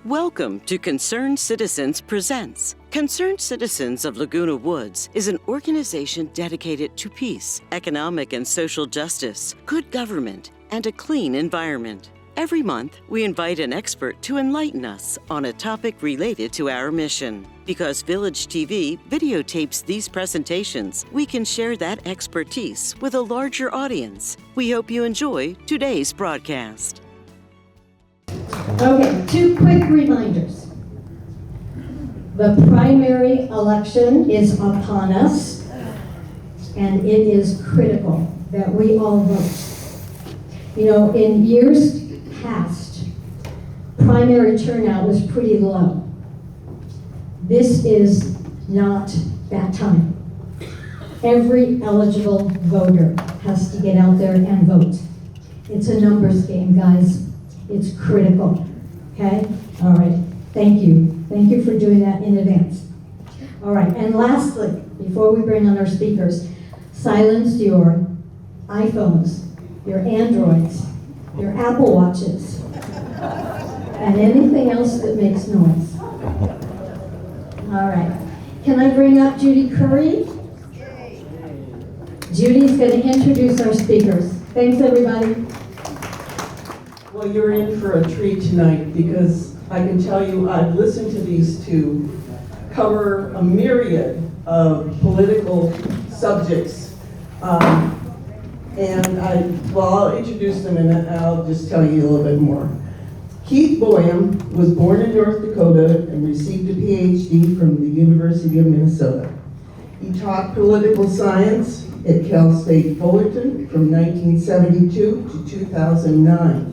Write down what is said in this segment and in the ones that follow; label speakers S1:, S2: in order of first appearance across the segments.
S1: Welcome to Concerned Citizens Presents. Concerned Citizens of Laguna Woods is an organization dedicated to peace, economic and social justice, good government, and a clean environment. Every month, we invite an expert to enlighten us on a topic related to our mission. Because Village TV videotapes these presentations, we can share that expertise with a larger audience. We hope you enjoy today's broadcast.
S2: Okay, two quick reminders. The primary election is upon us, and it is critical that we all vote. You know, in years past, primary turnout was pretty low. This is not that time. Every eligible voter has to get out there and vote. It's a numbers game, guys. It's critical, okay? All right, thank you. Thank you for doing that in advance. All right, and lastly, before we bring on our speakers, silence your iPhones, your Androids, your Apple Watches, and anything else that makes noise. All right, can I bring up Judy Curry? Judy's going to introduce our speakers. Thanks, everybody.
S3: Well, you're in for a treat tonight because I can tell you I've listened to these two cover a myriad of political subjects. I'll introduce them and I'll just tell you a little bit more. Keith Boyum was born in North Dakota and received a PhD from the University of Minnesota. He taught political science at Cal State Fullerton from 1972 to 2009.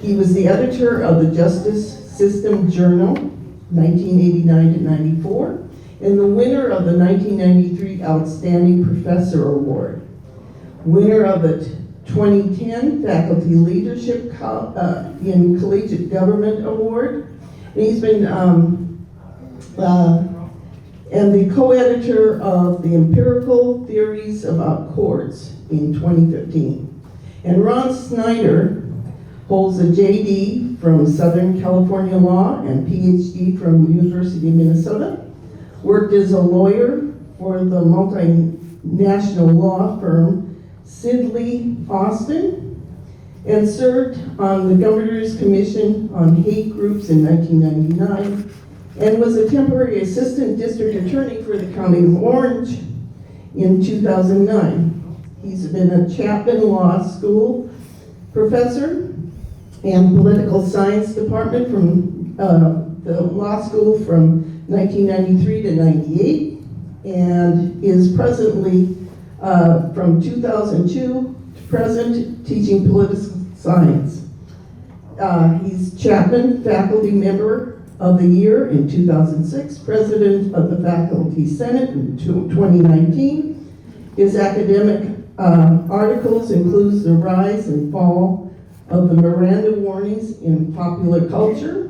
S3: He was the editor of the Justice System Journal, 1989 to 94, and the winner of the 1993 Outstanding Professor Award, winner of the 2010 Faculty Leadership in Collegiate Government Award. And he's been, and the co-editor of the Empirical Theories About Courts in 2015. And Ron Steiner holds a JD from Southern California Law and PhD from University of Minnesota, worked as a lawyer for the multinational law firm Sidley Austin, and served on the Governor's Commission on Hate Groups in 1999, and was a temporary assistant district attorney for the County of Orange in 2009. He's been a Chapman Law School professor and political science department from the law school from 1993 to 98, and is presently from 2002 to present teaching political science. He's Chapman Faculty Member of the Year in 2006, President of the Faculty Senate in 2019. His academic articles includes the rise and fall of the Miranda warnings in popular culture,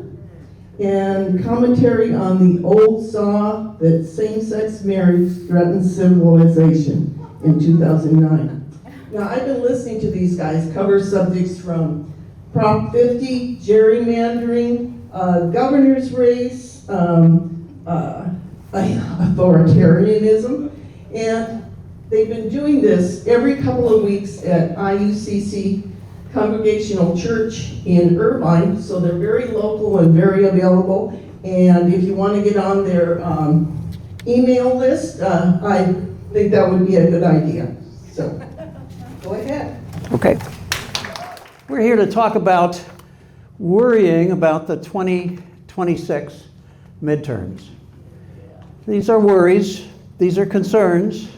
S3: and commentary on the old saw that same-sex marriage threatens civilization in 2009. Now, I've been listening to these guys cover subjects from Prop 50, gerrymandering, governor's race, authoritarianism, and they've been doing this every couple of weeks at IUCC Congregational Church in Irvine, so they're very local and very available. And if you want to get on their email list, I think that would be a good idea. So, go ahead.
S4: Okay. We're here to talk about worrying about the 2026 midterms. These are worries, these are concerns,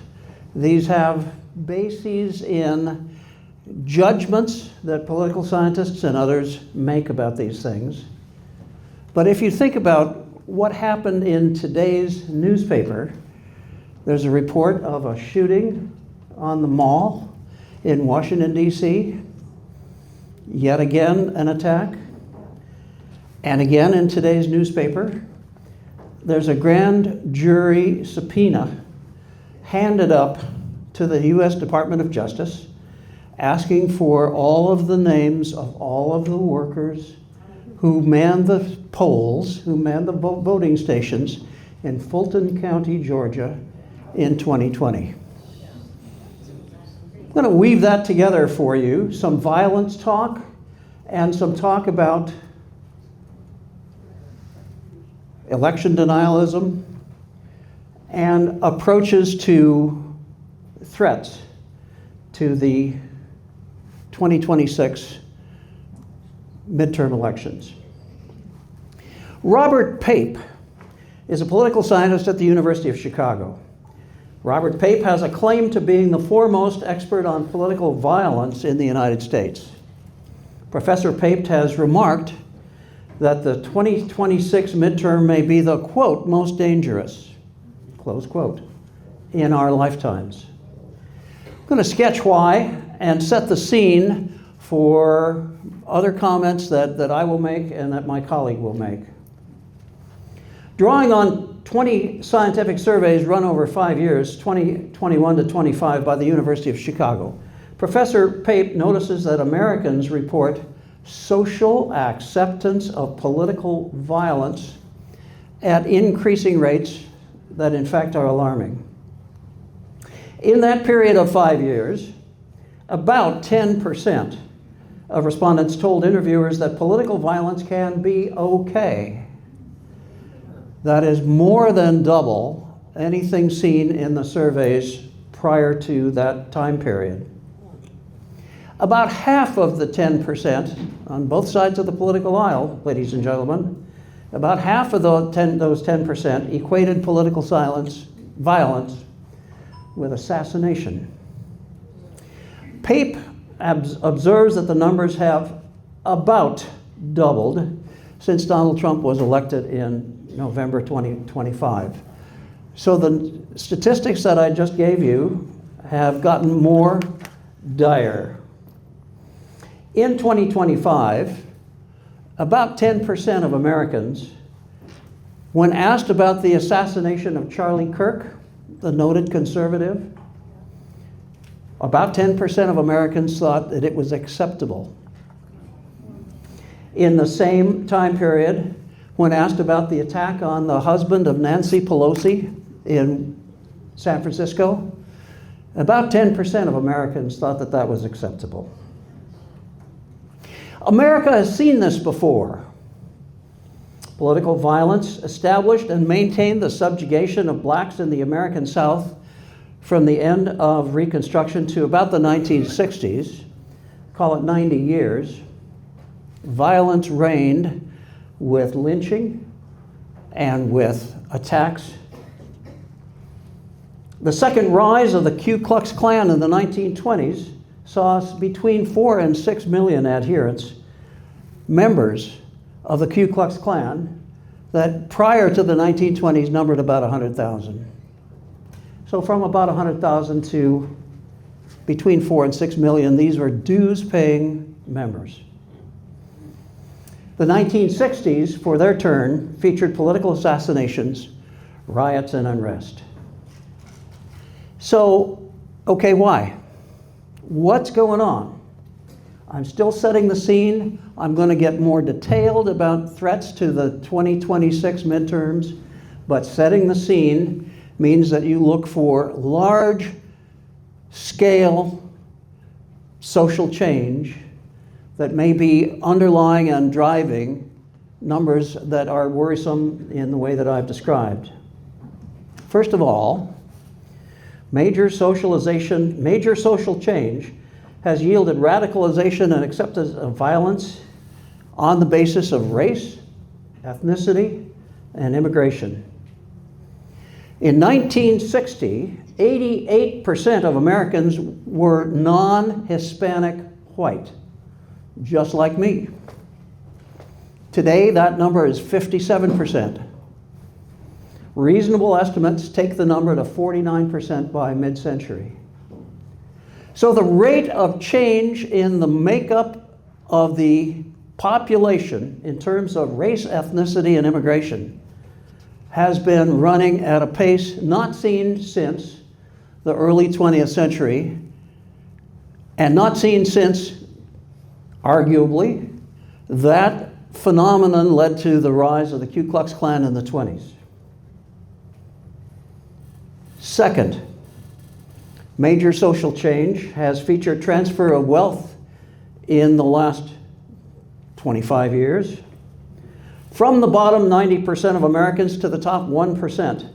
S4: these have bases in judgments that political scientists and others make about these things. But if you think about what happened in today's newspaper, there's a report of a shooting on the mall in Washington, D.C., yet again an attack, and again in today's newspaper, there's a grand jury subpoena handed up to the U.S. Department of Justice asking for all of the names of all of the workers who manned the polls, who manned the voting stations in Fulton County, Georgia in 2020. I'm going to weave that together for you, some violence talk and some talk about election denialism and approaches to threats to the 2026 midterm elections. Robert Pape is a political scientist at the University of Chicago. Robert Pape has a claim to being the foremost expert on political violence in the United States. Professor Pape has remarked that the 2026 midterm may be the, quote, most dangerous, close quote, in our lifetimes. I'm going to sketch why and set the scene for other comments that I will make and that my colleague will make. Drawing on 20 scientific surveys run over 5 years, 2021 to 25 by the University of Chicago, Professor Pape notices that Americans report social acceptance of political violence at increasing rates that in fact are alarming. In that period of 5 years, about 10% of respondents told interviewers that political violence can be okay. That is more than double anything seen in the surveys prior to that time period. About half of the 10% on both sides of the political aisle, ladies and gentlemen, about half of those 10% equated political violence with assassination. Pape observes that the numbers have about doubled since Donald Trump was elected in November 2025. So the statistics that I just gave you have gotten more dire. In 2025, about 10% of Americans, when asked about the assassination of Charlie Kirk, the noted conservative, about 10% of Americans thought that it was acceptable. In the same time period, when asked about the attack on the husband of Nancy Pelosi in San Francisco, about 10% of Americans thought that that was acceptable. America has seen this before. Political violence established and maintained the subjugation of blacks in the American South from the end of Reconstruction to about the 1960s, call it 90 years. Violence reigned with lynching and with attacks. The second rise of the Ku Klux Klan in the 1920s saw between 4 and 6 million adherents, members of the Ku Klux Klan, that prior to the 1920s numbered about 100,000. So from about 100,000 to between 4 and 6 million, these were dues-paying members. The 1960s, for their turn, featured political assassinations, riots, and unrest. So, okay, why? What's going on? I'm still setting the scene. I'm going to get more detailed about threats to the 2026 midterms, but setting the scene means that you look for large-scale social change that may be underlying and driving numbers that are worrisome in the way that I've described. First of all, major social change has yielded radicalization and acceptance of violence on the basis of race, ethnicity, and immigration. In 1960, 88% of Americans were non-Hispanic white, just like me. Today, that number is 57%. Reasonable estimates take the number to 49% by mid-century. So the rate of change in the makeup of the population in terms of race, ethnicity, and immigration has been running at a pace not seen since the early 20th century and not seen since, arguably, that phenomenon led to the rise of the Ku Klux Klan in the 20s. Second, major social change has featured transfer of wealth in the last 25 years from the bottom 90% of Americans to the top 1%.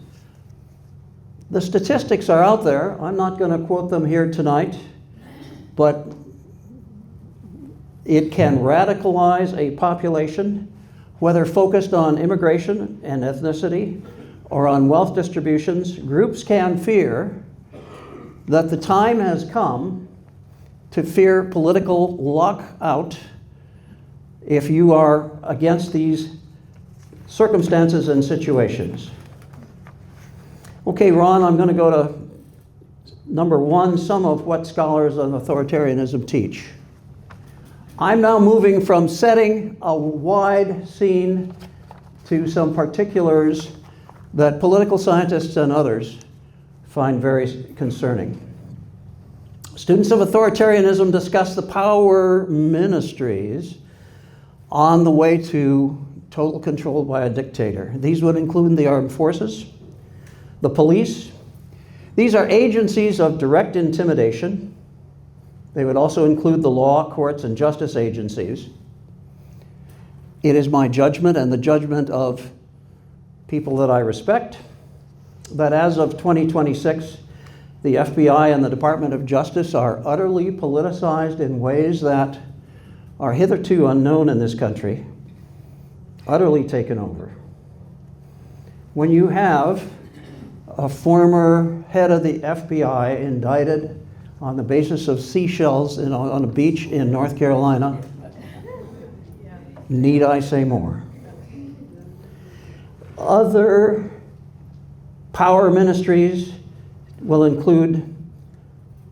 S4: The statistics are out there. I'm not going to quote them here tonight, but it can radicalize a population, whether focused on immigration and ethnicity or on wealth distributions. Groups can fear that the time has come to fear political lockout if you are against these circumstances and situations. Okay, Ron, I'm going to go to number one, some of what scholars on authoritarianism teach. I'm now moving from setting a wide scene to some particulars that political scientists and others find very concerning. Students of authoritarianism discuss the power ministries on the way to total control by a dictator. These would include the armed forces, the police. These are agencies of direct intimidation. They would also include the law, courts, and justice agencies. It is my judgment and the judgment of people that I respect that as of 2026, the FBI and the Department of Justice are utterly politicized in ways that are hitherto unknown in this country, utterly taken over. When you have a former head of the FBI indicted on the basis of seashells on a beach in North Carolina, need I say more? Other power ministries will include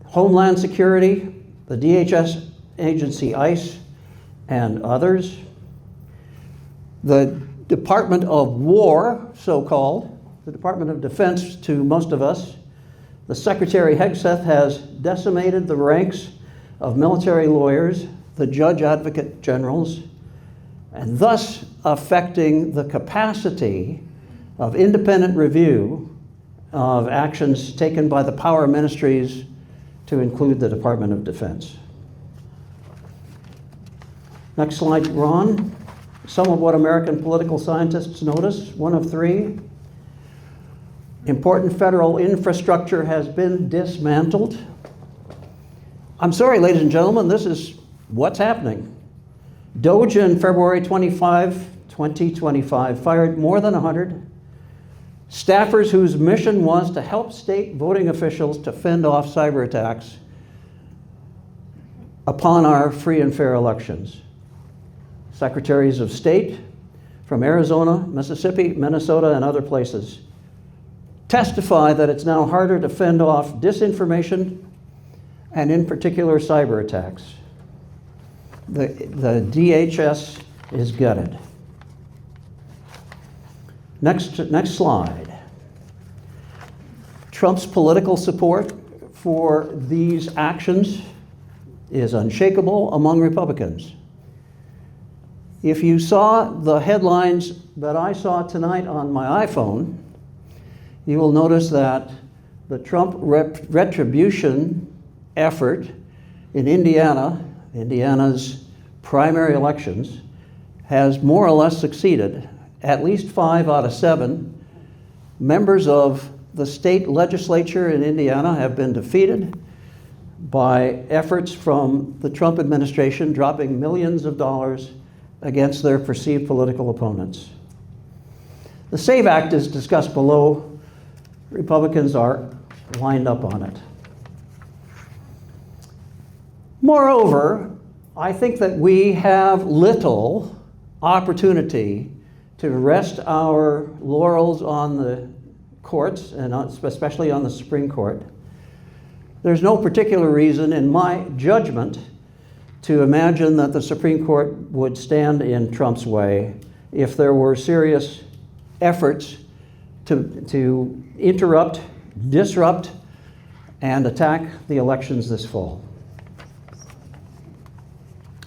S4: Homeland Security, the DHS agency ICE, and others. The Department of War, so-called, the Department of Defense to most of us, the Secretary Hegseth has decimated the ranks of military lawyers, the judge advocate generals, and thus affecting the capacity of independent review of actions taken by the power ministries to include the Department of Defense. Next slide, Ron. Some of what American political scientists notice, one of three. Important federal infrastructure has been dismantled. I'm sorry, ladies and gentlemen, this is what's happening. DOJ in February 2025 fired more than 100 staffers whose mission was to help state voting officials to fend off cyber attacks upon our free and fair elections. Secretaries of State from Arizona, Mississippi, Minnesota, and other places testify that it's now harder to fend off disinformation and in particular cyber attacks. The DHS is gutted. Next slide. Trump's political support for these actions is unshakable among Republicans. If you saw the headlines that I saw tonight on my iPhone, you will notice that the Trump retribution effort in Indiana's primary elections, has more or less succeeded. At least 5 out of 7 members of the state legislature in Indiana have been defeated by efforts from the Trump administration dropping millions of dollars against their perceived political opponents. The SAVE Act is discussed below. Republicans are lined up on it. Moreover, I think that we have little opportunity to rest our laurels on the courts, and especially on the Supreme Court. There's no particular reason, in my judgment, to imagine that the Supreme Court would stand in Trump's way if there were serious efforts to interrupt, disrupt, and attack the elections this fall.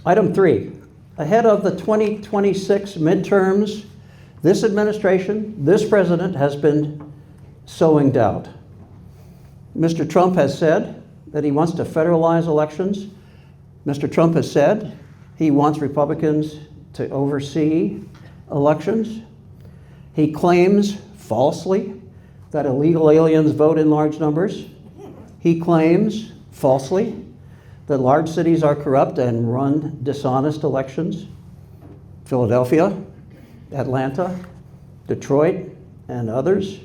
S4: Item 3, ahead of the 2026 midterms, this administration, this president has been sowing doubt. Mr. Trump has said that he wants to federalize elections. Mr. Trump has said he wants Republicans to oversee elections. He claims falsely that illegal aliens vote in large numbers. He claims falsely that large cities are corrupt and run dishonest elections. Philadelphia, Atlanta, Detroit, and others.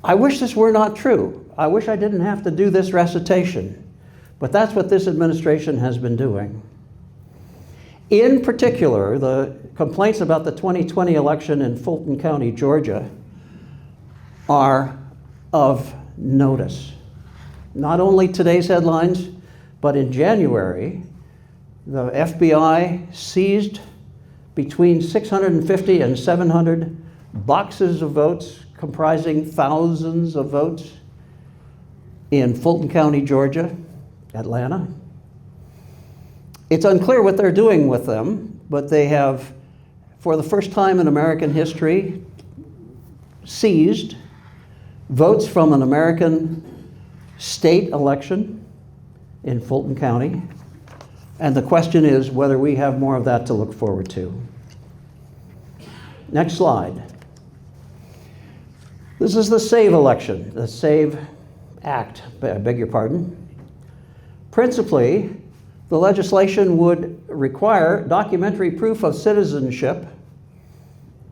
S4: I wish this were not true. I wish I didn't have to do this recitation, but that's what this administration has been doing. In particular, the complaints about the 2020 election in Fulton County, Georgia, are of notice. Not only today's headlines, but in January, the FBI seized between 650 and 700 boxes of votes comprising thousands of votes in Fulton County, Georgia, Atlanta. It's unclear what they're doing with them, but they have, for the first time in American history, seized votes from an American state election in Fulton County. And the question is whether we have more of that to look forward to. Next slide. This is the SAVE election, the SAVE Act, I beg your pardon. Principally, the legislation would require documentary proof of citizenship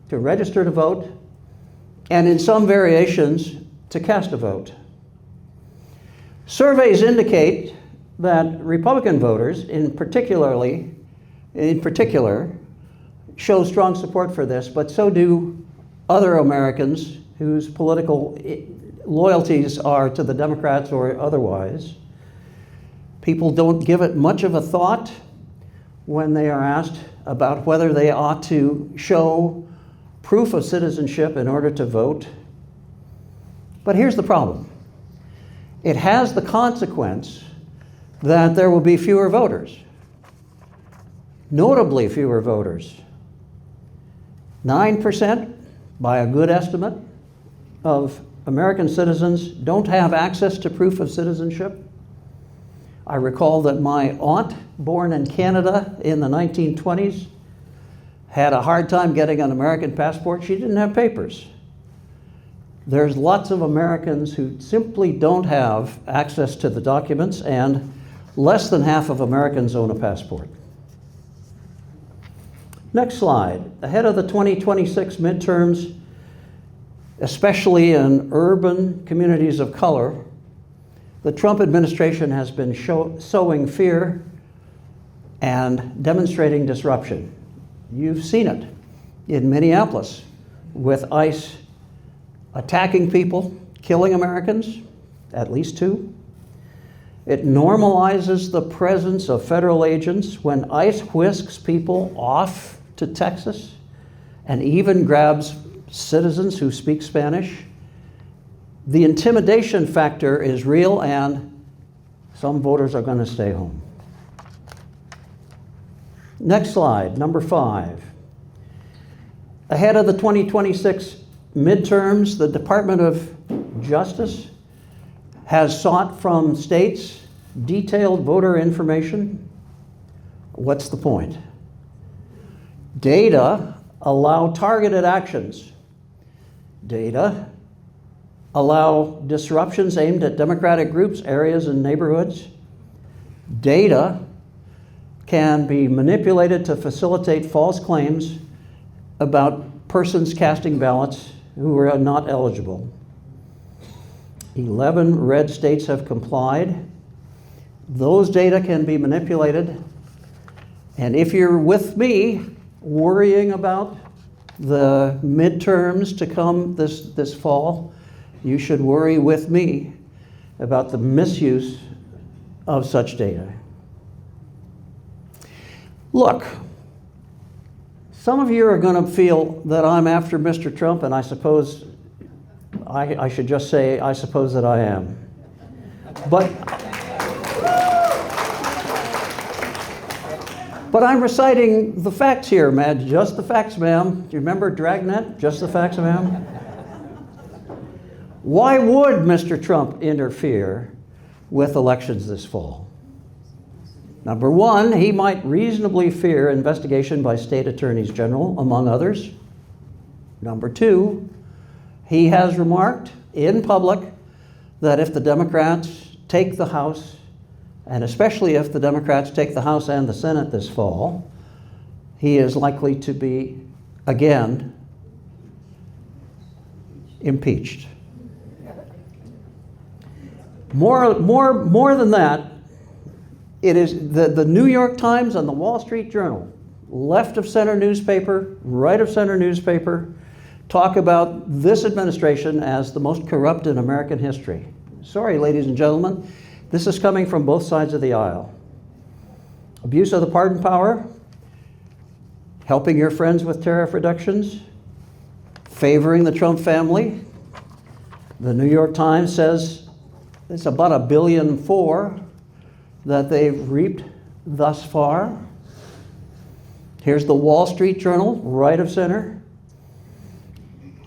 S4: to register to vote, and in some variations, to cast a vote. Surveys indicate that Republican voters, in particular, show strong support for this, but so do other Americans whose political loyalties are to the Democrats or otherwise. People don't give it much of a thought when they are asked about whether they ought to show proof of citizenship in order to vote. But here's the problem. It has the consequence that there will be fewer voters, notably fewer voters. 9%, by a good estimate, of American citizens don't have access to proof of citizenship. I recall that my aunt, born in Canada in the 1920s, had a hard time getting an American passport. She didn't have papers. There's lots of Americans who simply don't have access to the documents, and less than half of Americans own a passport. Next slide. Ahead of the 2026 midterms, especially in urban communities of color, the Trump administration has been sowing fear and demonstrating disruption. You've seen it in Minneapolis with ICE attacking people, killing Americans, at least 2. It normalizes the presence of federal agents when ICE whisks people off to Texas and even grabs citizens who speak Spanish. The intimidation factor is real, and some voters are going to stay home. Next slide, number 5. Ahead of the 2026 midterms, the Department of Justice has sought from states detailed voter information. What's the point? Data allow targeted actions. Data allow disruptions aimed at democratic groups, areas, and neighborhoods. Data can be manipulated to facilitate false claims about persons casting ballots who are not eligible. 11 red states have complied. Those data can be manipulated. And if you're with me worrying about the midterms to come this fall, you should worry with me about the misuse of such data. Look, some of you are going to feel that I'm after Mr. Trump, and I suppose I should just say, I suppose that I am. But I'm reciting the facts here, man. Just the facts, ma'am. Do you remember Dragnet? Just the facts, ma'am. Why would Mr. Trump interfere with elections this fall? Number one, he might reasonably fear investigation by state attorneys general, among others. Number two, he has remarked in public that if the Democrats take the House, and especially if the Democrats take the House and the Senate this fall, he is likely to be, again, impeached. More than that, it is the New York Times and the Wall Street Journal, left of center newspaper, right of center newspaper, talk about this administration as the most corrupt in American history. Sorry, ladies and gentlemen, this is coming from both sides of the aisle. Abuse of the pardon power, helping your friends with tariff reductions, favoring the Trump family. The New York Times says it's about $1.4 billion that they've reaped thus far. Here's the Wall Street Journal, right of center.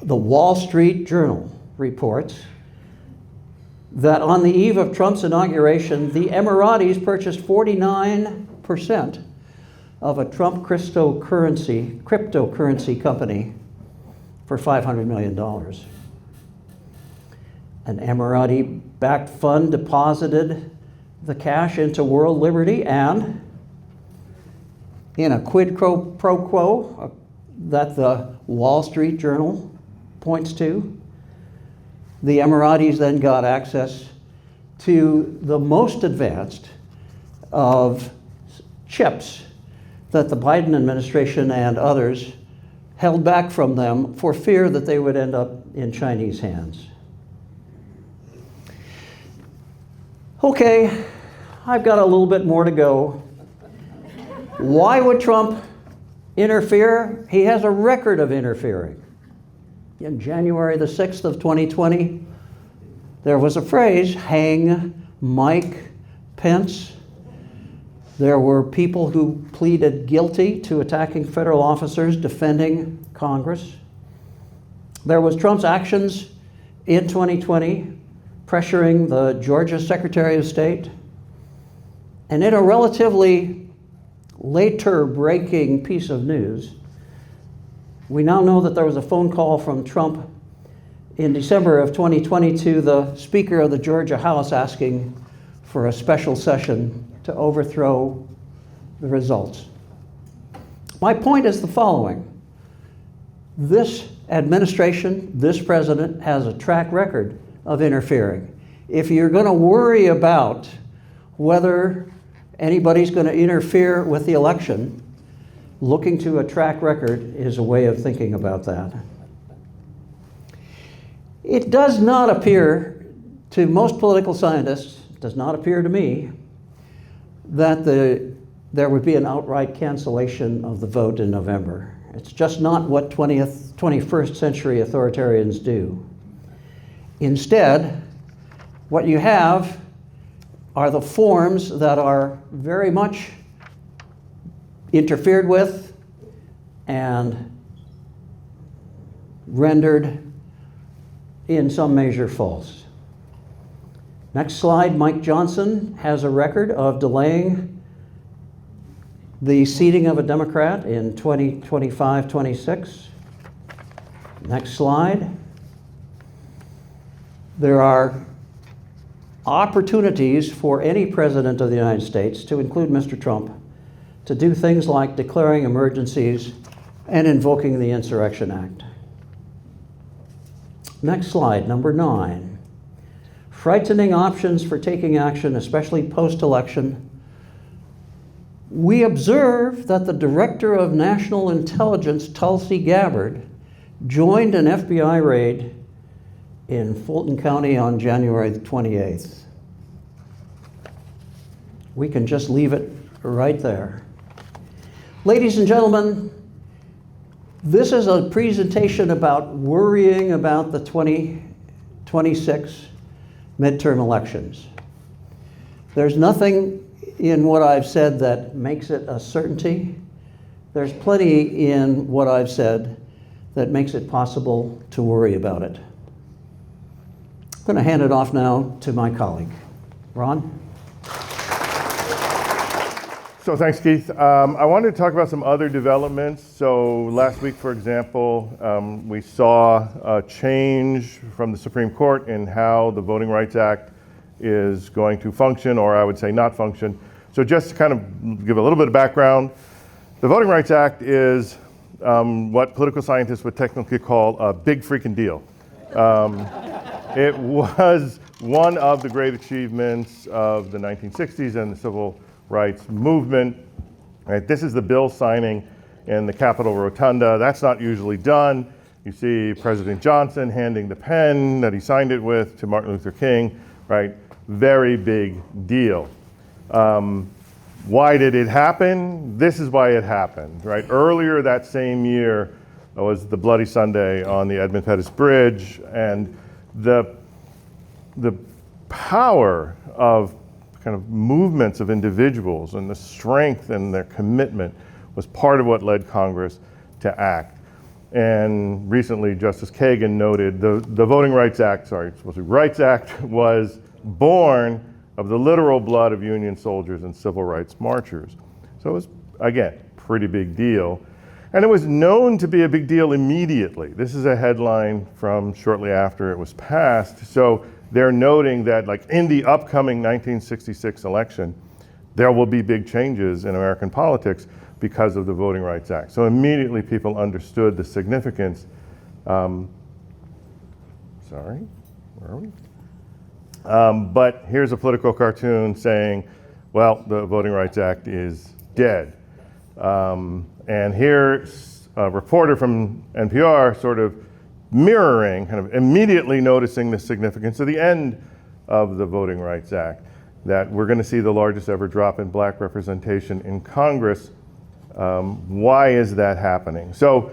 S4: The Wall Street Journal reports that on the eve of Trump's inauguration, the Emiratis purchased 49% of a Trump cryptocurrency company for $500 million. An Emirati-backed fund deposited the cash into World Liberty, and in a quid pro quo that the Wall Street Journal points to, the Emiratis then got access to the most advanced of chips that the Biden administration and others held back from them for fear that they would end up in Chinese hands. Okay, I've got a little bit more to go. Why would Trump interfere? He has a record of interfering. In January the 6th of 2020, there was a phrase, hang Mike Pence. There were people who pleaded guilty to attacking federal officers defending Congress. There was Trump's actions in 2020 pressuring the Georgia Secretary of State. And in a relatively later breaking piece of news, we now know that there was a phone call from Trump in December of 2020 to the Speaker of the Georgia House asking for a special session to overthrow the results. My point is the following. This administration, this president, has a track record of interfering. If you're going to worry about whether anybody's going to interfere with the election, looking to a track record is a way of thinking about that. It does not appear to most political scientists, does not appear to me, that there would be an outright cancellation of the vote in November. It's just not what 21st century authoritarians do. Instead, what you have are the forms that are very much interfered with and rendered in some measure false. Next slide, Mike Johnson has a record of delaying the seating of a Democrat in 2025-26. Next slide. There are opportunities for any president of the United States, to include Mr. Trump, to do things like declaring emergencies and invoking the Insurrection Act. Next slide, number 9. Frightening options for taking action, especially post-election. We observe that the Director of National Intelligence, Tulsi Gabbard, joined an FBI raid in Fulton County on January the 28th. We can just leave it right there. Ladies and gentlemen, this is a presentation about worrying about the 2026 midterm elections. There's nothing in what I've said that makes it a certainty. There's plenty in what I've said that makes it possible to worry about it. I'm going to hand it off now to my colleague. Ron?
S5: So thanks, Keith. I wanted to talk about some other developments. So last week, for example, we saw a change from the Supreme Court in how the Voting Rights Act is going to function, or I would say not function. So just to kind of give a little bit of background, the Voting Rights Act is what political scientists would technically call a big freaking deal. It was one of the great achievements of the 1960s and the civil rights movement. Right? This is the bill signing in the Capitol Rotunda. That's not usually done. You see President Johnson handing the pen that he signed it with to Martin Luther King, right? Very big deal. Why did it happen? This is why it happened, right? Earlier that same year was the Bloody Sunday on the Edmund Pettus Bridge, and the power of kind of movements of individuals and the strength and their commitment was part of what led Congress to act. And recently, Justice Kagan noted the Voting Rights Act, Rights Act was born of the literal blood of Union soldiers and civil rights marchers. So it was, again, pretty big deal. And it was known to be a big deal immediately. This is a headline from shortly after it was passed. So they're noting that, like, in the upcoming 1966 election, there will be big changes in American politics because of the Voting Rights Act. So immediately people understood the significance. Where are we? But here's a political cartoon saying, well, the Voting Rights Act is dead. And here's a reporter from NPR sort of mirroring, kind of immediately noticing the significance of the end of the Voting Rights Act, that we're going to see the largest ever drop in black representation in Congress. Why is that happening? So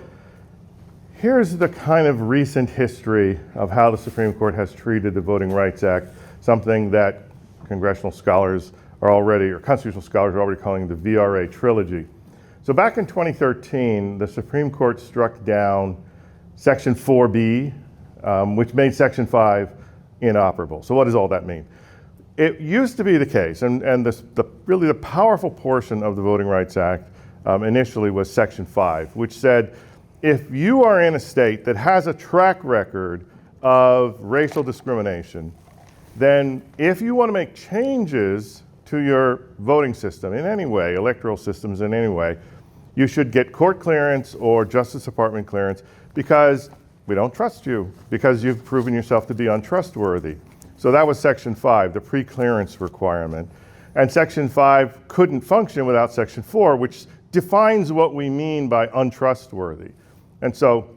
S5: here's the kind of recent history of how the Supreme Court has treated the Voting Rights Act, something that congressional scholars are already, or constitutional scholars are already calling the VRA trilogy. So back in 2013, the Supreme Court struck down Section 4B, which made Section 5 inoperable. So what does all that mean? It used to be the case, and really the powerful portion of the Voting Rights Act initially was Section 5, which said, if you are in a state that has a track record of racial discrimination, then if you want to make changes to your voting system in any way, electoral systems in any way, you should get court clearance or Justice Department clearance, because we don't trust you, because you've proven yourself to be untrustworthy. So that was Section 5, the pre-clearance requirement. And Section 5 couldn't function without Section 4, which defines what we mean by untrustworthy. And so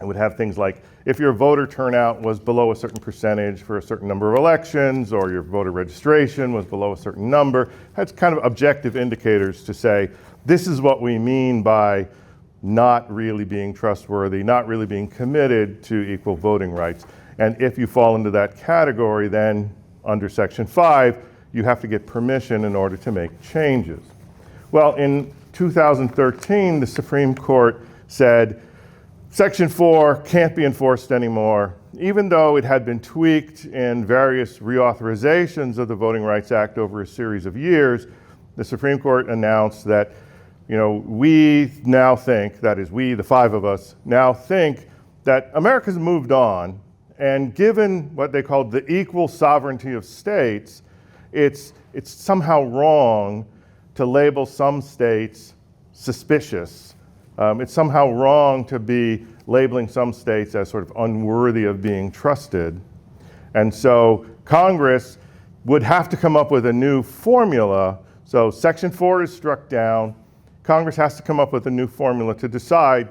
S5: it would have things like, if your voter turnout was below a certain percentage for a certain number of elections, or your voter registration was below a certain number, that's kind of objective indicators to say, this is what we mean by not really being trustworthy, not really being committed to equal voting rights. And if you fall into that category, then under Section 5, you have to get permission in order to make changes. Well, in 2013, the Supreme Court said, Section 4 can't be enforced anymore, even though it had been tweaked in various reauthorizations of the Voting Rights Act over a series of years. The Supreme Court announced that, we now think, that is, we, the five of us, now think that America's moved on, and given what they called the equal sovereignty of states, it's somehow wrong to label some states suspicious. It's somehow wrong to be labeling some states as sort of unworthy of being trusted. And so Congress would have to come up with a new formula. So Section 4 is struck down. Congress has to come up with a new formula to decide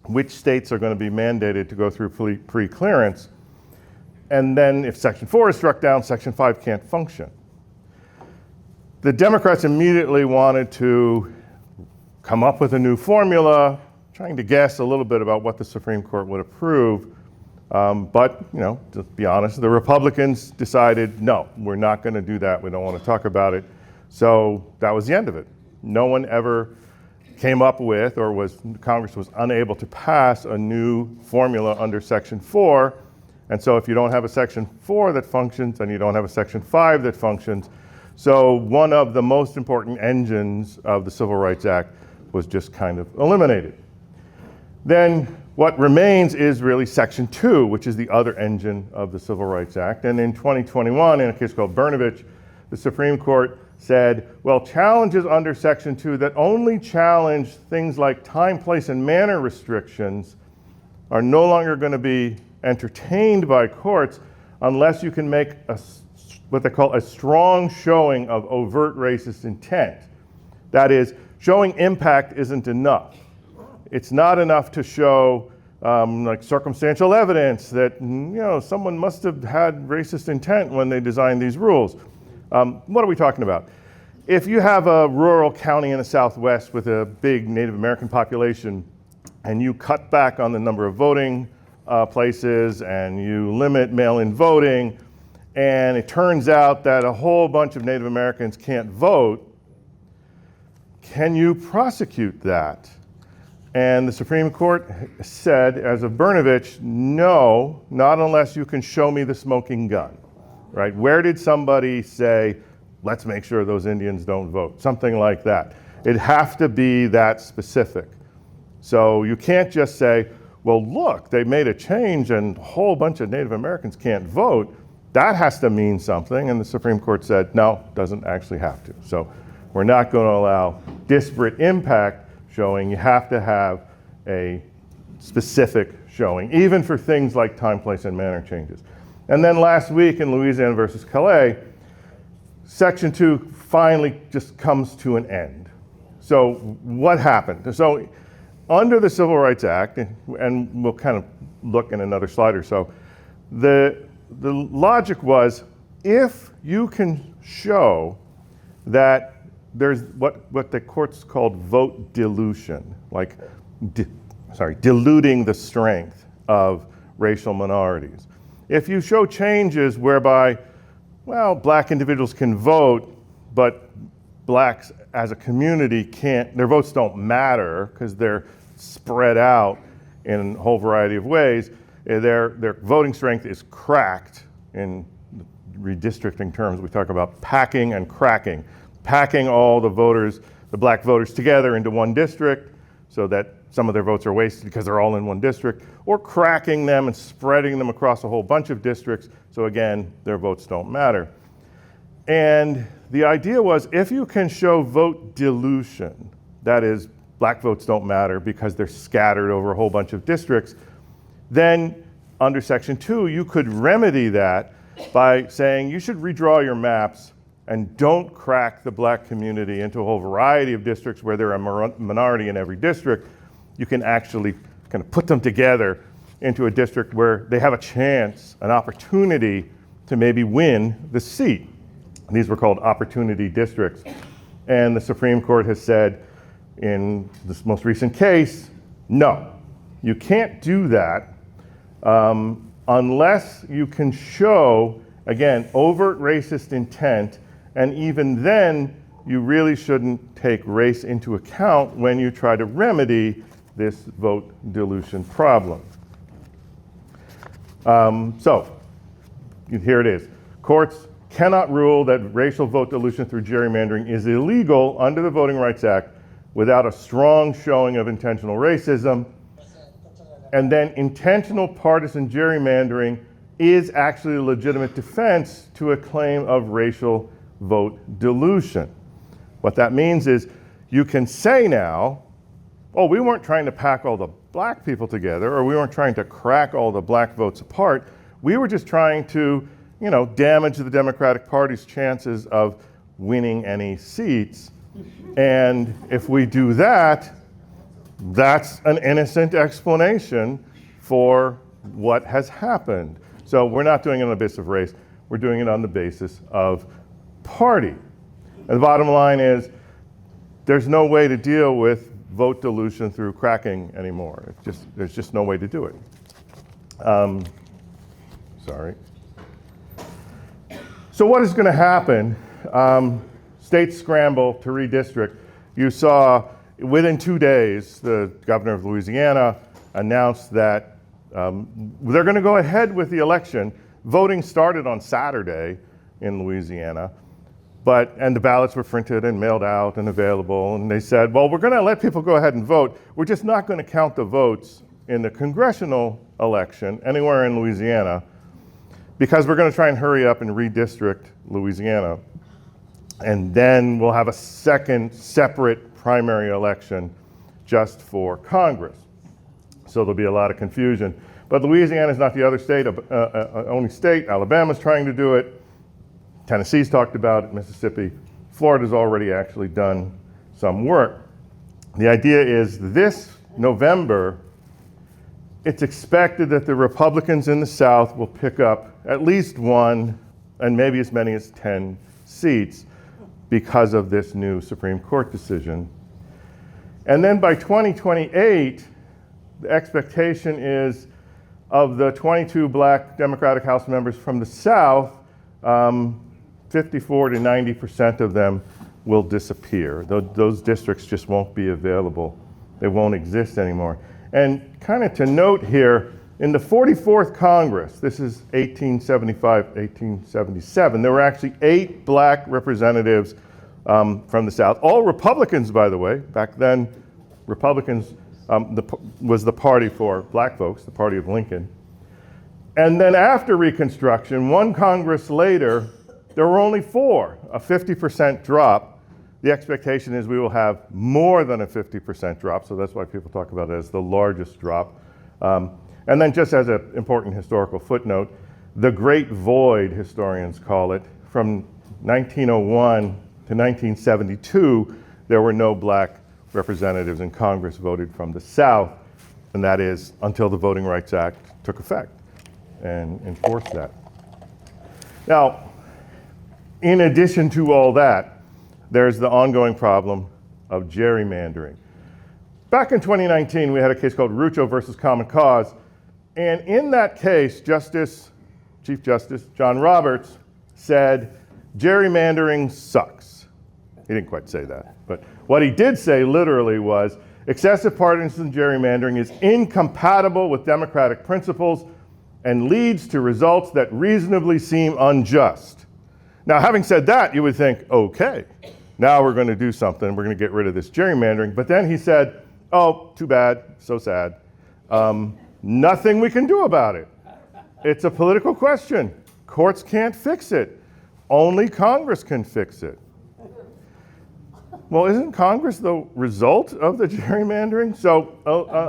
S5: which states are going to be mandated to go through pre-clearance. And then if Section 4 is struck down, Section 5 can't function. The Democrats immediately wanted to come up with a new formula, trying to guess a little bit about what the Supreme Court would approve. But, to be honest, the Republicans decided, no, we're not going to do that. We don't want to talk about it. So that was the end of it. No one ever came up with, or Congress was unable to pass a new formula under Section 4. And so if you don't have a Section 4 that functions, then you don't have a Section 5 that functions. So one of the most important engines of the Civil Rights Act was just kind of eliminated. Then what remains is really Section 2, which is the other engine of the Civil Rights Act. And in 2021, in a case called Brnovich, the Supreme Court said, well, challenges under Section 2 that only challenge things like time, place, and manner restrictions are no longer going to be entertained by courts unless you can make what they call a strong showing of overt racist intent. That is, showing impact isn't enough. It's not enough to show like circumstantial evidence that someone must have had racist intent when they designed these rules. What are we talking about? If you have a rural county in the Southwest with a big Native American population and you cut back on the number of voting places and you limit mail-in voting, and it turns out that a whole bunch of Native Americans can't vote, can you prosecute that? And the Supreme Court said, as of Brnovich, no, not unless you can show me the smoking gun, right? Where did somebody say, let's make sure those Indians don't vote? Something like that. It'd have to be that specific. So you can't just say, well, look, they made a change and a whole bunch of Native Americans can't vote. That has to mean something. And the Supreme Court said, no, doesn't actually have to. So we're not going to allow disparate impact showing. You have to have a specific showing, even for things like time, place, and manner changes. And then last week in Louisiana versus Calais, Section 2 finally just comes to an end. So what happened? So under the Civil Rights Act, and we'll kind of look in another slide or so, the logic was, if you can show that there's what the courts called vote dilution, like diluting the strength of racial minorities. If you show changes whereby, well, black individuals can vote, but blacks as a community can't, their votes don't matter because they're spread out in a whole variety of ways, their voting strength is cracked. In redistricting terms, we talk about packing and cracking. Packing all the voters, the black voters together into one district so that some of their votes are wasted because they're all in one district, or cracking them and spreading them across a whole bunch of districts so again, their votes don't matter. And the idea was, if you can show vote dilution, that is, black votes don't matter because they're scattered over a whole bunch of districts, then under Section 2, you could remedy that by saying you should redraw your maps and don't crack the black community into a whole variety of districts where they're a minority in every district. You can actually kind of put them together into a district where they have a chance, an opportunity to maybe win the seat. These were called opportunity districts. And the Supreme Court has said in this most recent case, no, you can't do that unless you can show, again, overt racist intent. And even then, you really shouldn't take race into account when you try to remedy this vote dilution problem. So here it is. Courts cannot rule that racial vote dilution through gerrymandering is illegal under the Voting Rights Act without a strong showing of intentional racism. And then intentional partisan gerrymandering is actually a legitimate defense to a claim of racial vote dilution. What that means is you can say now, oh, we weren't trying to pack all the black people together, or we weren't trying to crack all the black votes apart. We were just trying to, damage the Democratic Party's chances of winning any seats. And if we do that, that's an innocent explanation for what has happened. So we're not doing it on the basis of race, we're doing it on the basis of party. And the bottom line is, there's no way to deal with vote dilution through cracking anymore. There's just no way to do it. Sorry. So what is going to happen? states scramble to redistrict. You saw within 2 days, the governor of Louisiana announced that they're going to go ahead with the election. Voting started on Saturday in Louisiana, and the ballots were printed and mailed out and available, and they said, well, we're going to let people go ahead and vote. We're just not going to count the votes in the congressional election anywhere in Louisiana because we're going to try and hurry up and redistrict Louisiana. And then we'll have a second separate primary election just for Congress. So there'll be a lot of confusion. But Louisiana is not the other state, only state. Alabama's trying to do it. Tennessee's talked about it, Mississippi. Florida's already actually done some work. The idea is this November, it's expected that the Republicans in the South will pick up at least 1 and maybe as many as 10 seats because of this new Supreme Court decision. And then by 2028, the expectation is of the 22 black Democratic House members from the South, 54 to 90% of them will disappear. Those districts just won't be available. They won't exist anymore. And kind of to note here, in the 44th Congress, this is 1875, 1877, there were actually 8 black representatives from the South. All Republicans, by the way. Back then, Republicans was the party for black folks, the party of Lincoln. And then after Reconstruction, 1 Congress later, there were only 4, a 50% drop. The expectation is we will have more than a 50% drop, so that's why people talk about it as the largest drop. And then just as an important historical footnote, the Great Void, historians call it, from 1901 to 1972, there were no black representatives in Congress voted from the South, and that is until the Voting Rights Act took effect and enforced that. Now, in addition to all that, there's the ongoing problem of gerrymandering. Back in 2019, we had a case called Rucho versus Common Cause, and in that case, Chief Justice John Roberts said, gerrymandering sucks. He didn't quite say that, but what he did say literally was, excessive partisan gerrymandering is incompatible with democratic principles and leads to results that reasonably seem unjust. Now, having said that, you would think, okay, now we're going to do something. We're going to get rid of this gerrymandering. But then he said, oh, too bad, so sad. Nothing we can do about it. It's a political question. Courts can't fix it. Only Congress can fix it. Well, isn't Congress the result of the gerrymandering? So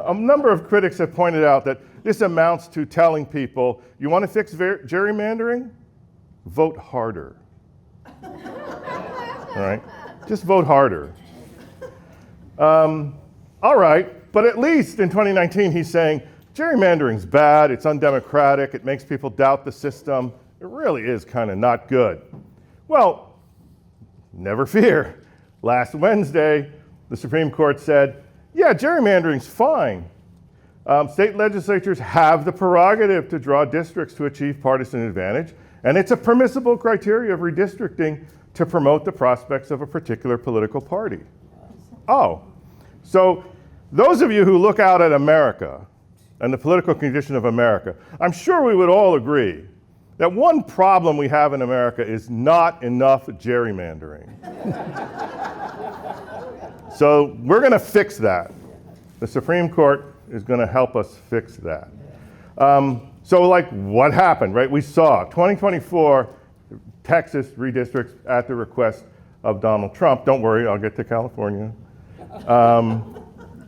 S5: a number of critics have pointed out that this amounts to telling people, you want to fix gerrymandering? Vote harder. All right? Just vote harder. All right, but at least in 2019, he's saying gerrymandering's bad, it's undemocratic, it makes people doubt the system. It really is kind of not good. Well, never fear. Last Wednesday, the Supreme Court said, yeah, gerrymandering's fine. State legislatures have the prerogative to draw districts to achieve partisan advantage, and it's a permissible criteria of redistricting to promote the prospects of a particular political party. Oh, so those of you who look out at America and the political condition of America, I'm sure we would all agree that one problem we have in America is not enough gerrymandering. So we're going to fix that. The Supreme Court is going to help us fix that. So like what happened, right? We saw 2024, Texas redistricts at the request of Donald Trump. Don't worry, I'll get to California.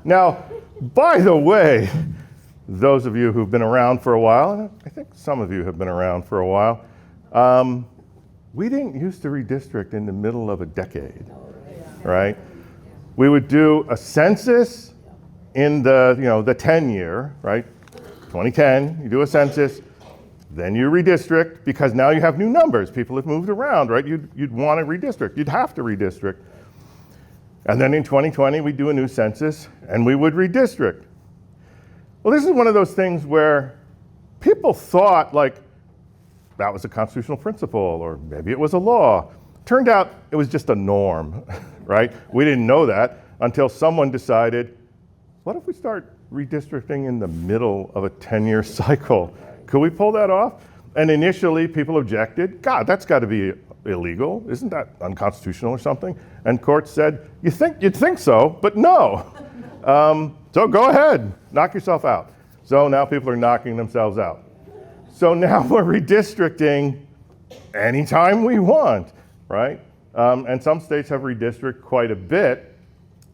S5: Now, by the way, those of you who've been around for a while, and I think some of you have been around for a while, we didn't used to redistrict in the middle of a decade, right? We would do a census in the 10-year, right? 2010, you do a census, then you redistrict, because now you have new numbers. People have moved around, right? You'd want to redistrict. You'd have to redistrict. And then in 2020, we'd do a new census, and we would redistrict. Well, this is one of those things where people thought like that was a constitutional principle, or maybe it was a law. Turned out it was just a norm, right? We didn't know that until someone decided, what if we start redistricting in the middle of a 10-year cycle? Could we pull that off? And initially people objected, God, that's got to be illegal. Isn't that unconstitutional or something? And courts said, you'd think so, but no. So go ahead, knock yourself out. So now people are knocking themselves out. So now we're redistricting anytime we want, right? And some states have redistricted quite a bit.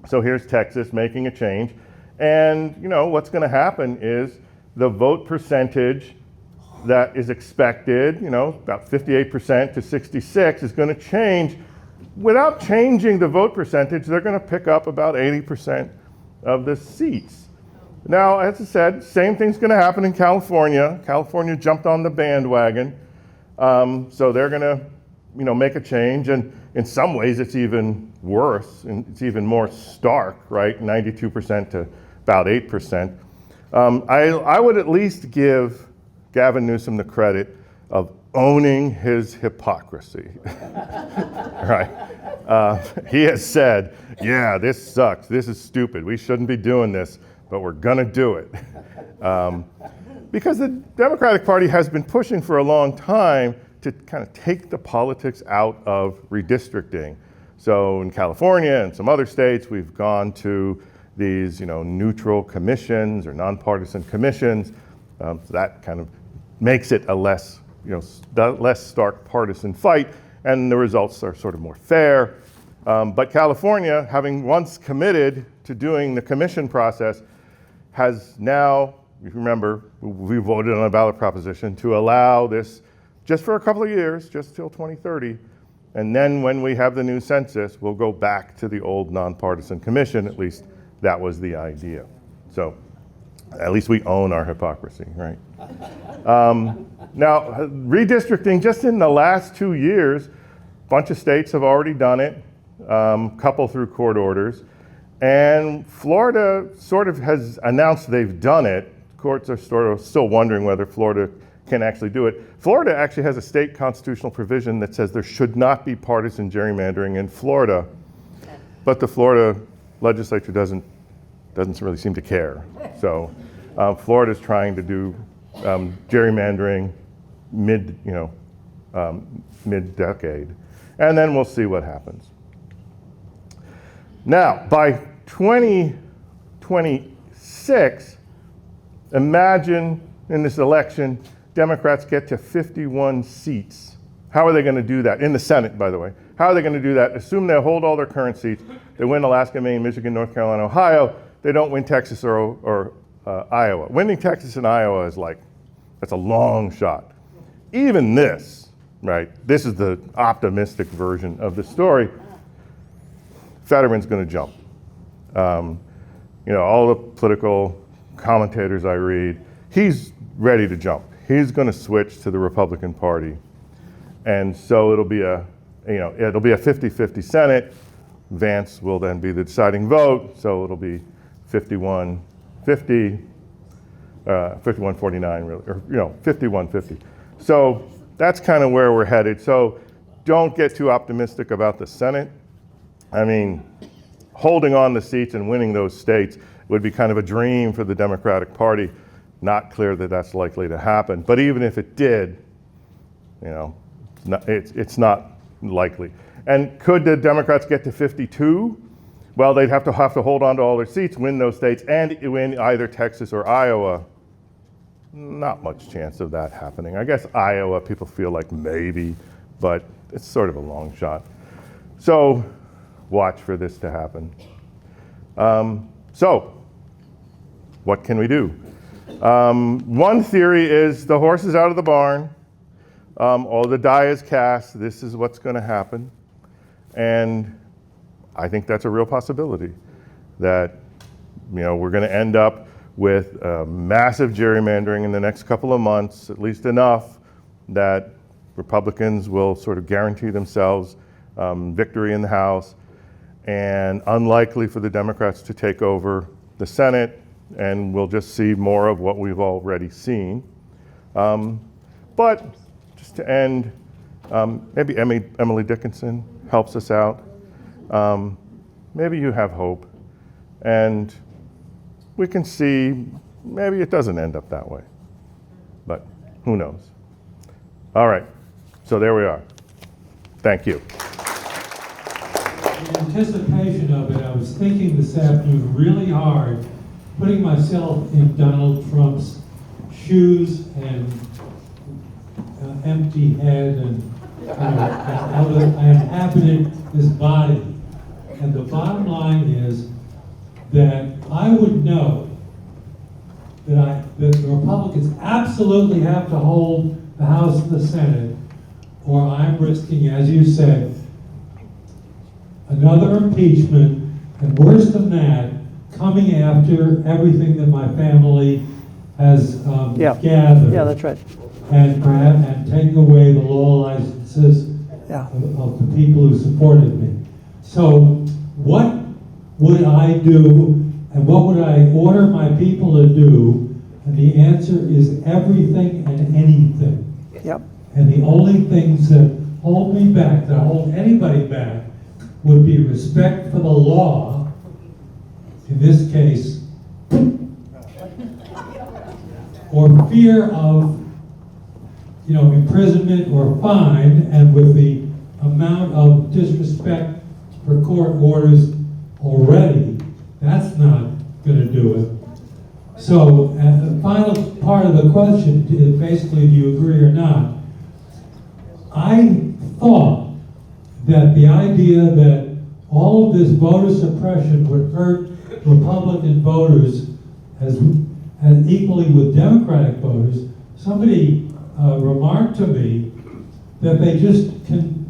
S5: So here's Texas making a change. And you know what's going to happen is the vote percentage that is expected, you know, about 58% to 66 is going to change. Without changing the vote percentage, they're going to pick up about 80% of the seats. Now, as I said, same thing's going to happen in California. California jumped on the bandwagon. So they're going to, you know, make a change. And in some ways, it's even worse. And it's even more stark, right? 92% to about 8%. I would at least give Gavin Newsom the credit of owning his hypocrisy, right? He has said, yeah, this sucks, this is stupid, we shouldn't be doing this, but we're gonna do it. Because the Democratic Party has been pushing for a long time to kind of take the politics out of redistricting. So in California and some other states, we've gone to these, you know, neutral commissions or nonpartisan commissions. So that kind of makes it a less, you know, less stark partisan fight, and the results are sort of more fair. But California, having once committed to doing the commission process, has now, if you remember, we voted on a ballot proposition to allow this just for a couple of years, just till 2030. And then when we have the new census, we'll go back to the old nonpartisan commission. At least that was the idea. So at least we own our hypocrisy, right? Now, redistricting, just in the last 2 years, a bunch of states have already done it, couple through court orders. And Florida sort of has announced they've done it. Courts are sort of still wondering whether Florida can actually do it. Florida actually has a state constitutional provision that says there should not be partisan gerrymandering in Florida. But the Florida legislature doesn't really seem to care. So Florida's trying to do gerrymandering mid-decade. And then we'll see what happens. Now, by 2026, imagine in this election, Democrats get to 51 seats. How are they going to do that? In the Senate, by the way. How are they going to do that? Assume they hold all their current seats. They win Alaska, Maine, Michigan, North Carolina, Ohio. They don't win Texas or Iowa. Winning Texas and Iowa is like, that's a long shot. Even this, right? This is the optimistic version of the story. Fetterman's going to jump. You know, all the political commentators I read, he's ready to jump. He's going to switch to the Republican Party. And so it'll be a 50-50 Senate. Vance will then be the deciding vote, so it'll be 51-50, 51-49 really, or 51-50. So that's kind of where we're headed. So don't get too optimistic about the Senate. I mean, holding on the seats and winning those states would be kind of a dream for the Democratic Party. Not clear that that's likely to happen. But even if it did, you know, it's not likely. And could the Democrats get to 52? Well, they'd have to hold on to all their seats, win those states, and win either Texas or Iowa. Not much chance of that happening. I guess Iowa, people feel like maybe, but it's sort of a long shot. So watch for this to happen. So what can we do? One theory is the horse is out of the barn. All the die is cast. This is what's going to happen. And I think that's a real possibility that, you know, we're going to end up with massive gerrymandering in the next couple of months, at least enough that Republicans will sort of guarantee themselves victory in the House, and unlikely for the Democrats to take over the Senate, and we'll just see more of what we've already seen. But just to end, Maybe Emily Dickinson helps us out. Maybe you have hope. And we can see maybe it doesn't end up that way. But who knows? All right, so there we are. Thank you.
S6: In anticipation of it, I was thinking this afternoon really hard, putting myself in Donald Trump's shoes and empty head and I inhabited his body. And the bottom line is that I would know that the Republicans absolutely have to hold the House and the Senate, or I'm risking, as you said, another impeachment, and worse than that, coming after everything that my family has gathered.
S4: Yeah, that's right.
S6: And perhaps taking away the law licenses
S4: Yeah.
S6: of the people who supported me. So what would I do, and what would I order my people to do? And the answer is everything and anything.
S4: Yep.
S6: And the only things that hold me back, that hold anybody back, would be respect for the law, in this case, or fear of, imprisonment or fine, and with the amount of disrespect for court orders already, that's not going to do it. So, the final part of the question is basically, do you agree or not? I thought that the idea that all of this voter suppression would hurt Republican voters as equally with Democratic voters. Somebody remarked to me that they just can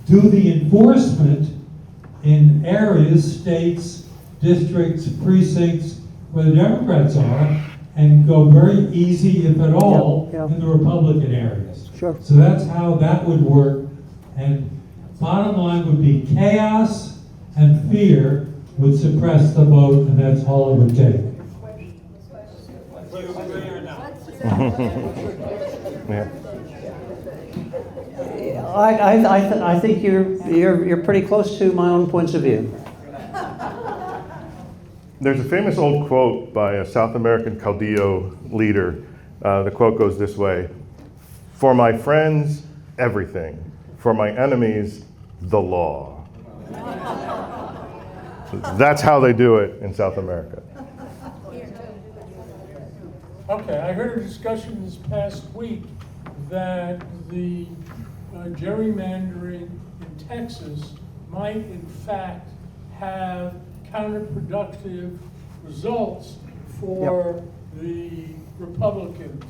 S6: do the enforcement in areas, states, districts, precincts where the Democrats are, and go very easy, if at all,
S4: Yep.
S6: in the Republican areas.
S4: Sure.
S6: So that's how that would work. And bottom line would be chaos and fear would suppress the vote, and that's all it would take.
S5: Yeah.
S4: I think you're pretty close to my own points of view.
S5: There's a famous old quote by a South American Caudillo leader. The quote goes this way: "For my friends, everything. For my enemies, the law." That's how they do it in South America.
S7: Okay, I heard a discussion this past week that the gerrymandering in Texas might in fact have counterproductive results for the Republicans,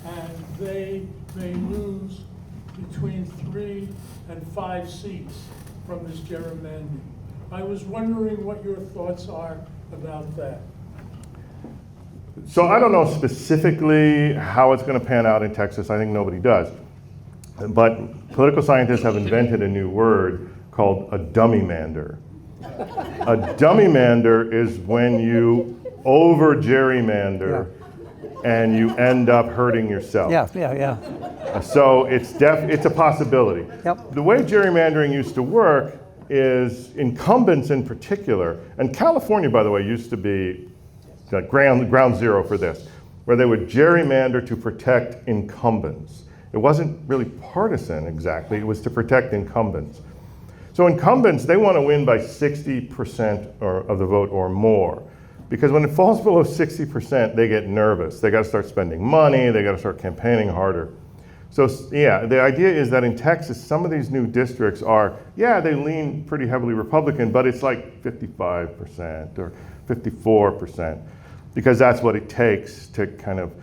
S7: and they may lose between 3 and 5 seats from this gerrymandering. I was wondering what your thoughts are about that.
S5: So I don't know specifically how it's going to pan out in Texas. I think nobody does. But political scientists have invented a new word called a dummy-mander. A dummy-mander is when you over-gerrymander and you end up hurting yourself.
S4: Yeah.
S5: So it's a possibility.
S4: Yep.
S5: The way gerrymandering used to work is incumbents in particular, and California, by the way, used to be ground zero for this, where they would gerrymander to protect incumbents. It wasn't really partisan exactly, it was to protect incumbents. So incumbents, they want to win by 60% of the vote or more. Because when it falls below 60%, they get nervous. They got to start spending money, they got to start campaigning harder. So yeah, the idea is that in Texas, some of these new districts are, they lean pretty heavily Republican, but it's like 55% or 54%, because that's what it takes to kind of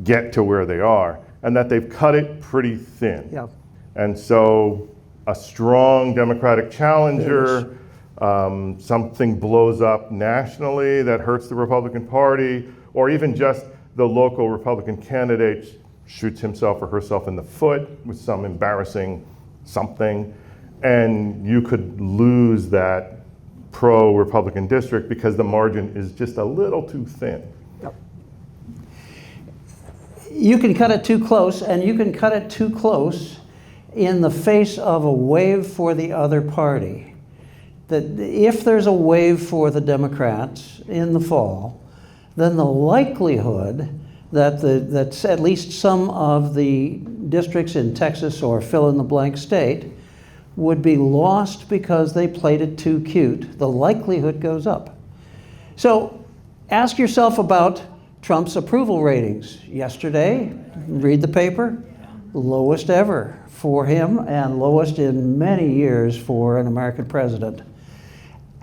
S5: get to where they are, and that they've cut it pretty thin.
S4: Yeah.
S5: And so a strong Democratic challenger, something blows up nationally that hurts the Republican Party, or even just the local Republican candidate shoots himself or herself in the foot with some embarrassing something, and you could lose that pro-Republican district because the margin is just a little too thin.
S4: Yep. You can cut it too close, and you can cut it too close, in the face of a wave for the other party. That if there's a wave for the Democrats in the fall, then the likelihood that at least some of the districts in Texas or fill-in-the-blank state would be lost because they played it too cute, the likelihood goes up. So ask yourself about Trump's approval ratings. Yesterday, read the paper, lowest ever for him and lowest in many years for an American president.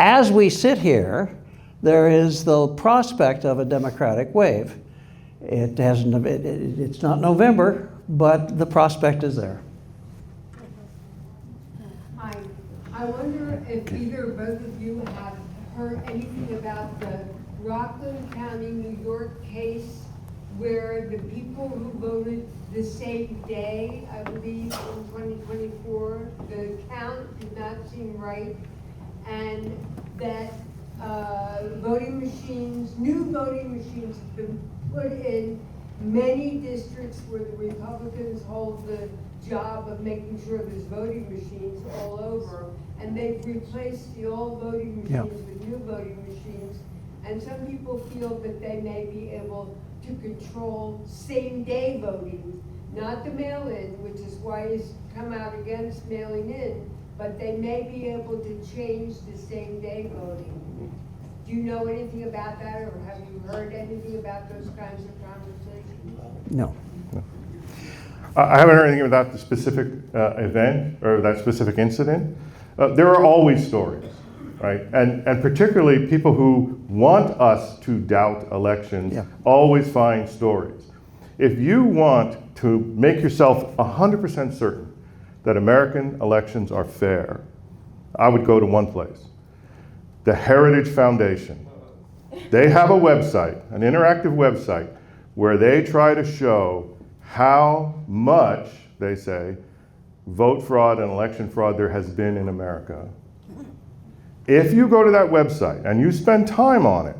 S4: As we sit here, there is the prospect of a Democratic wave. It's not November, but the prospect is there.
S8: Hi. I wonder if either or both of you have heard anything about the Rockland County, New York case where the people who voted the same day, I believe, in 2024, the count did not seem right, and that new voting machines have been put in many districts where the Republicans hold the job of making sure there's voting machines all over, and they've replaced the old voting machines with new voting machines, and some people feel that they may be able to control same-day voting, not the mail-in, which is why he's come out against mailing in, but they may be able to change the same-day voting. Do you know anything about that, or have you heard anything about those kinds of conversations?
S4: No.
S5: I haven't heard anything about the specific event or that specific incident. There are always stories, right? And particularly people who want us to doubt elections always find stories. If you want to make yourself 100% certain that American elections are fair, I would go to one place. The Heritage Foundation. They have a website, an interactive website, where they try to show how much, they say, vote fraud and election fraud there has been in America. If you go to that website and you spend time on it,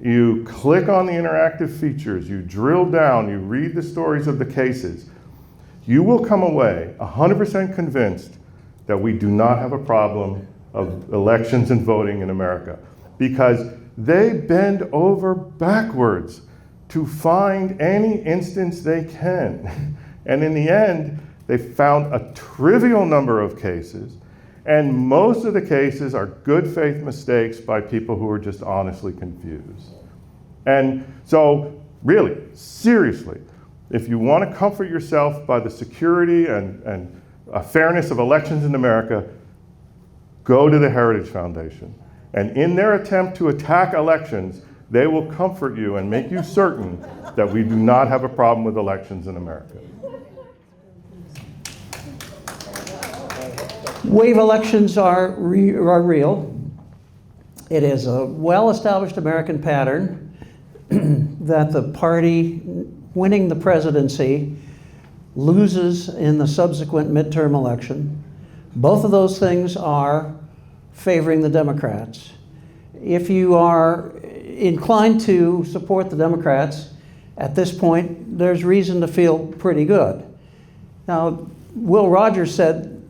S5: you click on the interactive features, you drill down, you read the stories of the cases, you will come away 100% convinced that we do not have a problem of elections and voting in America, because they bend over backwards to find any instance they can. And in the end, they found a trivial number of cases, and most of the cases are good faith mistakes by people who are just honestly confused. And so, really, seriously, if you want to comfort yourself by the security and fairness of elections in America, go to the Heritage Foundation. And in their attempt to attack elections, they will comfort you and make you certain that we do not have a problem with elections in America.
S4: Wave elections are real. It is a well-established American pattern that the party winning the presidency loses in the subsequent midterm election. Both of those things are favoring the Democrats. If you are inclined to support the Democrats, at this point, there's reason to feel pretty good. Now, Will Rogers said,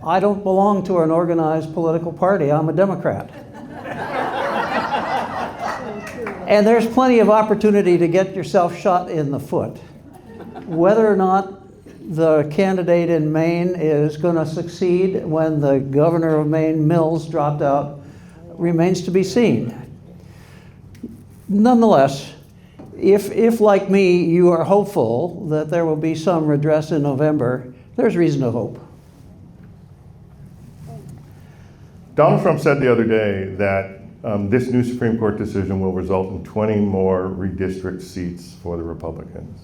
S4: "I don't belong to an organized political party, I'm a Democrat." And there's plenty of opportunity to get yourself shot in the foot. Whether or not the candidate in Maine is going to succeed when the governor of Maine, Mills, dropped out remains to be seen. Nonetheless, if like me, you are hopeful that there will be some redress in November, there's reason to hope.
S5: Donald Trump said the other day that this new Supreme Court decision will result in 20 more redistrict seats for the Republicans.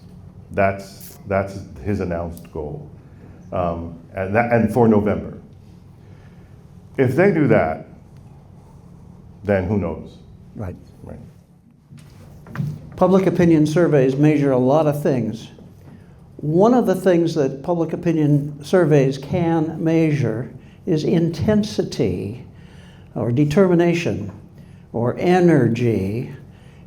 S5: That's his announced goal, and for November. If they do that, then who knows?
S4: Right.
S5: Right.
S4: Public opinion surveys measure a lot of things. One of the things that public opinion surveys can measure is intensity or determination or energy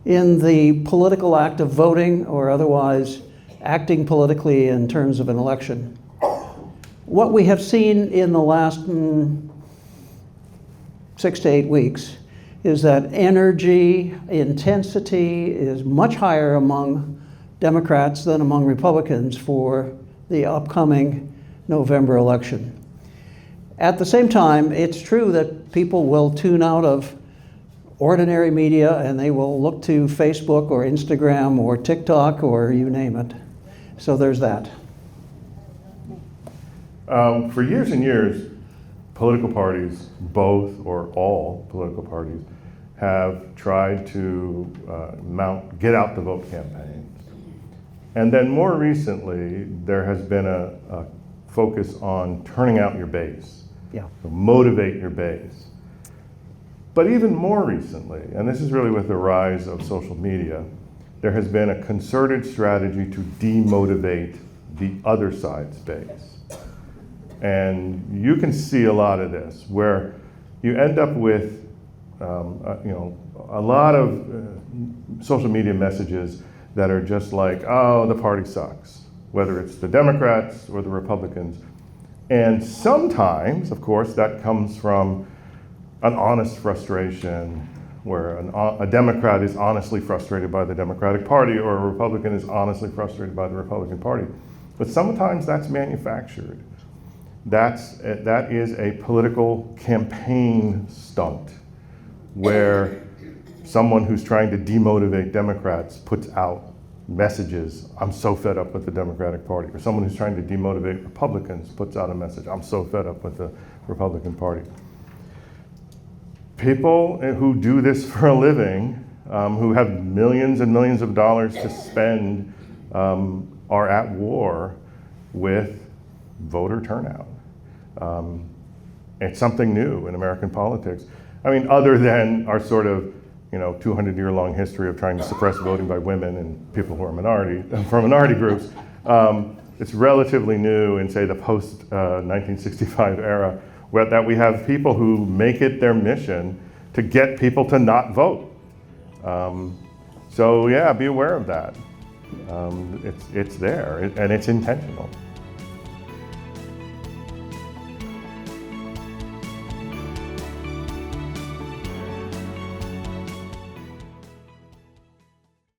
S4: in the political act of voting or otherwise acting politically in terms of an election. what we have seen in the last 6 to 8 weeks is that energy intensity is much higher among Democrats than among Republicans for the upcoming November election. At the same time, it's true that people will tune out of ordinary media and they will look to Facebook or Instagram or TikTok or you name it. So there's that.
S5: For years and years, political parties, both or all political parties, have tried to get out the vote campaigns. And then more recently, there has been a focus on turning out your base, to motivate your base. But even more recently, and this is really with the rise of social media, there has been a concerted strategy to demotivate the other side's base. And you can see a lot of this, where you end up with a lot of social media messages that are just like, oh, the party sucks, whether it's the Democrats or the Republicans. And sometimes, of course, that comes from an honest frustration, where a Democrat is honestly frustrated by the Democratic Party, or a Republican is honestly frustrated by the Republican Party. But sometimes that's manufactured. That is a political campaign stunt, where someone who's trying to demotivate Democrats puts out messages, I'm so fed up with the Democratic Party. Or someone who's trying to demotivate Republicans puts out a message, I'm so fed up with the Republican Party. People who do this for a living, who have millions and millions of dollars to spend, are at war with voter turnout. It's something new in American politics. I mean, other than our sort of 200-year-long history of trying to suppress voting by women and people who are minority groups, it's relatively new in, say, the post-1965 era, that we have people who make it their mission to get people to not vote. So yeah, be aware of that. It's there, and it's intentional.